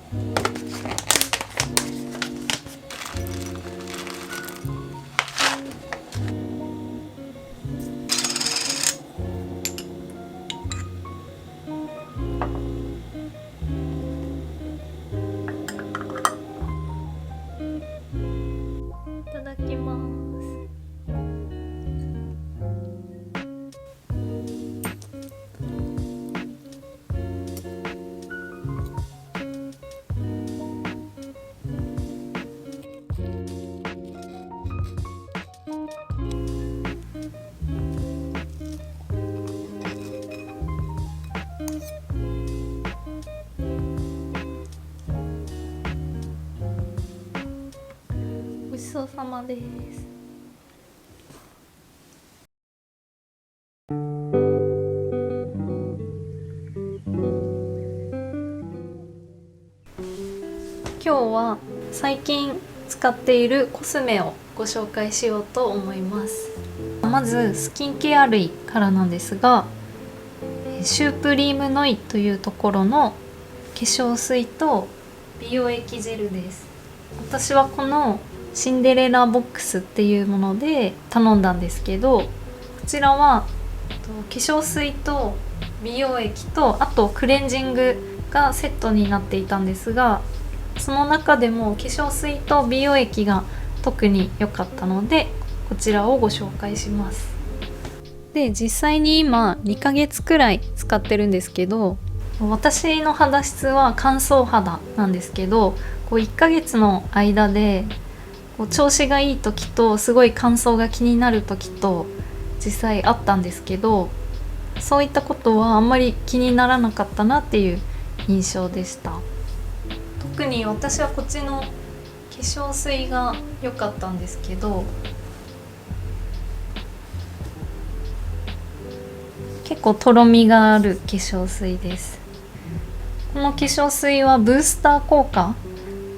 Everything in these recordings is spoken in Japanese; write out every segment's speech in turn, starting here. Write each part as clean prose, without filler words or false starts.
いただきます。ごちそうさまです。今日は最近使っているコスメをご紹介しようと思います。まずスキンケア類からなんですが、シュープリームノイというところの化粧水と美容液ジェルです。私はこのシンデレラボックスっていうもので頼んだんですけど、こちらは化粧水と美容液とあとクレンジングがセットになっていたんですが、その中でも化粧水と美容液が特に良かったのでこちらをご紹介します。で、実際に今2ヶ月くらい使ってるんですけど、私の肌質は乾燥肌なんですけど、1ヶ月の間で調子がいい時とすごい乾燥が気になる時と実際あったんですけど、そういったことはあんまり気にならなかったなっていう印象でした。特に私はこっちの化粧水が良かったんですけど、結構とろみがある化粧水です。この化粧水はブースター効果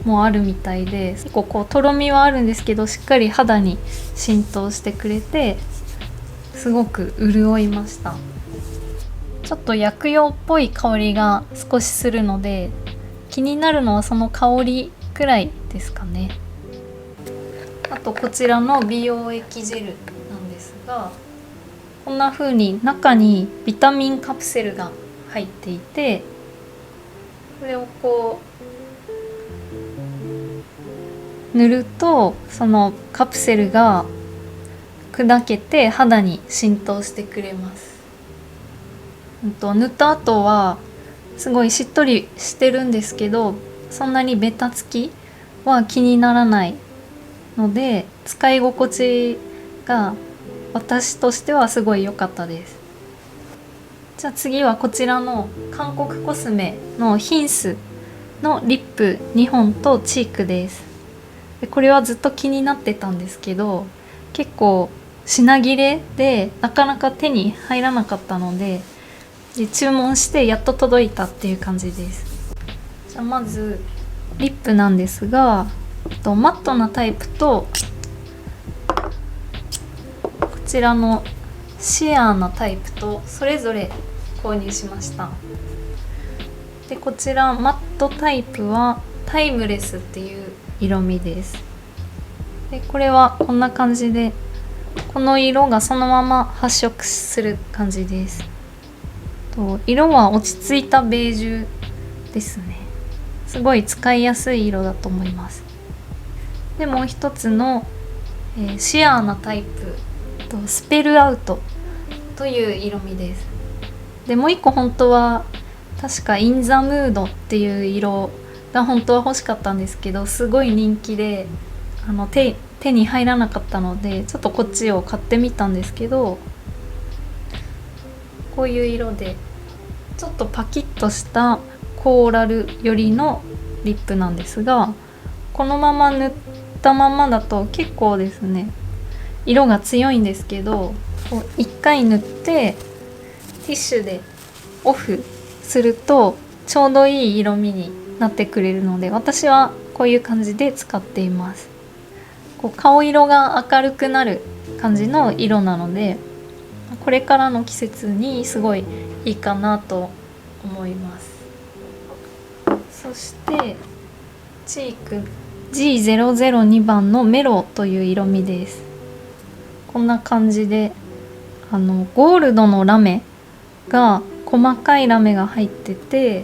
もあるみたいで、結構とろみはあるんですけどしっかり肌に浸透してくれてすごく潤いました。ちょっと薬用っぽい香りが少しするので気になるのはその香りくらいですかね。あとこちらの美容液ジェルなんですが、こんな風に中にビタミンカプセルが入っていて、これを塗るとそのカプセルが砕けて肌に浸透してくれます。塗った後はすごいしっとりしてるんですけど、そんなにベタつきは気にならないので使い心地が私としてはすごい良かったです。じゃあ次はこちらの韓国コスメのヒンスのリップ2本とチークです。でこれはずっと気になってたんですけど、結構品切れでなかなか手に入らなかったので、注文してやっと届いたっていう感じです。じゃあまずリップなんですが、マットなタイプとこちらのシアーなタイプとそれぞれ購入しました。でこちらマットタイプはタイムレスっていう色味です。でこれはこんな感じで、この色がそのまま発色する感じです。色は落ち着いたベージュですね。すごい使いやすい色だと思います。でもう一つの、シアーなタイプスペルアウトという色味です。でもう一個本当は確かインザムードっていう色が本当は欲しかったんですけど、すごい人気で手に入らなかったのでちょっとこっちを買ってみたんですけど、こういう色でちょっとパキッとしたコーラル寄りのリップなんですが、このまま塗ったままだと結構ですね色が強いんですけど、1回塗ってティッシュでオフするとちょうどいい色味になってくれるので、私はこういう感じで使っています。顔色が明るくなる感じの色なので、これからの季節にすごいいいかなと思います。そしてチーク G002 番のメロという色味です。こんな感じでゴールドのラメが細かいラメが入ってて、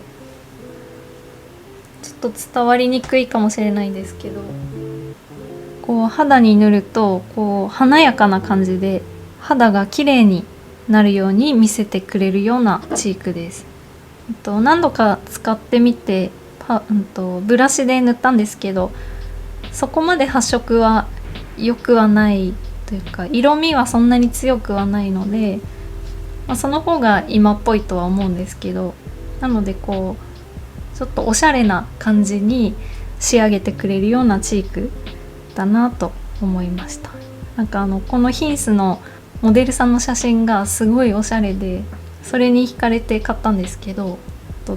ちょっと伝わりにくいかもしれないんですけど、こう肌に塗るとこう華やかな感じで肌が綺麗になるように見せてくれるようなチークです。何度か使ってみてブラシで塗ったんですけど、そこまで発色は良くはないというか、色味はそんなに強くはないので、その方が今っぽいとは思うんですけど、なのでこうちょっとおしゃれな感じに仕上げてくれるようなチークだなと思いました。なんかこのヒンスのモデルさんの写真がすごいおしゃれで、それに惹かれて買ったんですけど、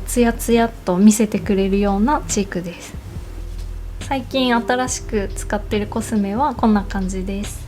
ツヤツヤっと見せてくれるようなチークです。最近新しく使ってるコスメはこんな感じです。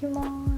きます。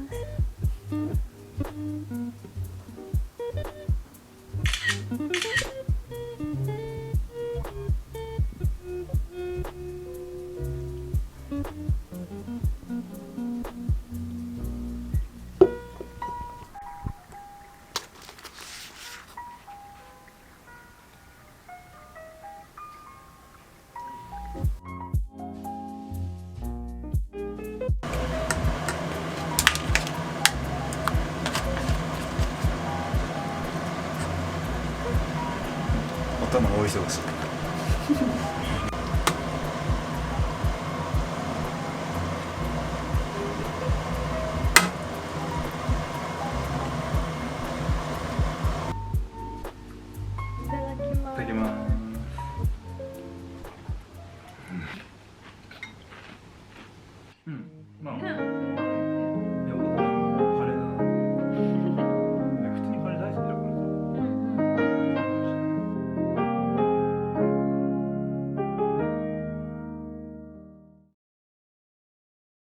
頭大忙し。